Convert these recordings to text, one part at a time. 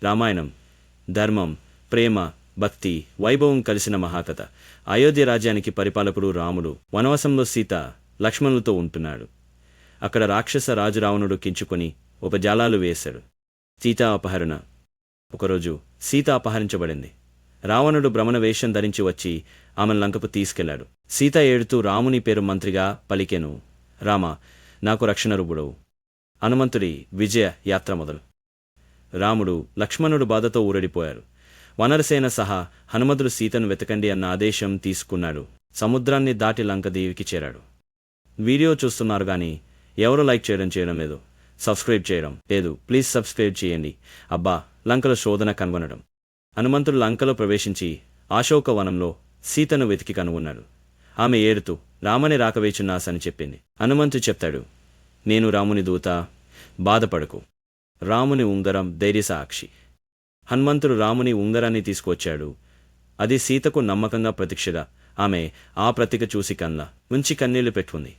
రామాయణం ధర్మం, ప్రేమ, భక్తి, వైభవం కలిసిన మహాకథ. అయోధ్య రాజ్యానికి పరిపాలకుడు రాముడు. వనవాసంలో సీత, లక్ష్మణులతో ఉంటున్నాడు. అక్కడ రాక్షస రాజు రావణుడు కించుకొని ఉపజాలాలు వేశాడు. సీతా అపహరణ. ఒకరోజు సీత అపహరించబడింది. రావణుడు భ్రమణ వేషం ధరించి వచ్చి ఆమెను లంకకు తీసుకెళ్లాడు. సీత ఏడుతూ రాముని పేరు మంత్రిగా పలికెను. రామ, నాకు రక్షణ రూపుడవు. హనుమంతుడి విజయ యాత్ర మొదలు. రాముడు, లక్ష్మణుడు బాధతో ఊరడిపోయారు. వనరసేన సహా హనుమంతుడు సీతను వెతకండి అన్న ఆదేశం తీసుకున్నాడు. సముద్రాన్ని దాటి లంక దీవికి చేరాడు. వీడియో చూస్తున్నారు గాని ఎవరు లైక్ చేయడం లేదు, సబ్స్క్రైబ్ చేయడం లేదు. ప్లీజ్ సబ్స్క్రైబ్ చేయండి. అబ్బా, లంకలో శోధన కనుగొనడం. హనుమంతుడు లంకలో ప్రవేశించి అశోకవనంలో సీతను వెతికి కనుగొన్నాడు. ఆమె ఏడుతూ రామని రాకవేచున్నాసని చెప్పింది. హనుమంతుడు చెప్తాడు, నేను రాముని దూత, బాధపడకు. రాముని ఉంగరం ధైర్యసాక్షి. హనుమంతుడు రాముని ఉంగరాన్ని తీసుకువచ్చాడు. అది సీతకు నమ్మకంగా ప్రతీక్షగా. ఆమె ఆ ప్రతీక చూసి కళ్ళ ఉంచి కన్నీళ్లు పెట్టుకుంది.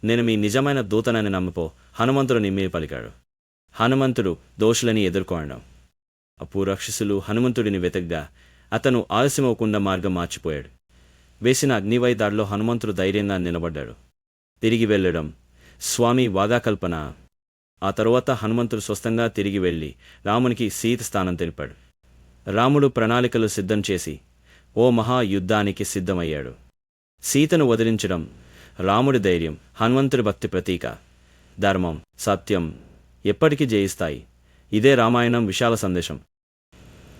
నేను మీ నిజమైన దూతనని నమ్మపో, హనుమంతుడు నిమ్మి పలికాడు. హనుమంతుడు దోషులని ఎదుర్కోవడం. అప్పుడు రాక్షసులు హనుమంతుడిని వెతకగా అతను ఆలస్యమవకుండా మార్గం మార్చిపోయాడు. వేసిన అగ్నివై దాడిలో హనుమంతుడు ధైర్యంగా నిలబడ్డాడు. తిరిగి వెళ్ళడం స్వామి వాదాకల్పన. ఆ తరువాత హనుమంతుడు స్వస్థంగా తిరిగి వెళ్ళి రామునికి సీత స్థానం తెలిపాడు. రాముడు ప్రణాళికలు సిద్ధం చేసి ఓ మహాయుద్ధానికి సిద్ధమయ్యాడు. సీతను వదిలించడం రాముడి ధైర్యం, హనుమంతుడి భక్తి ప్రతీక. ధర్మం, సత్యం ఎప్పటికీ జయిస్తాయి. ఇదే రామాయణం విశాల సందేశం.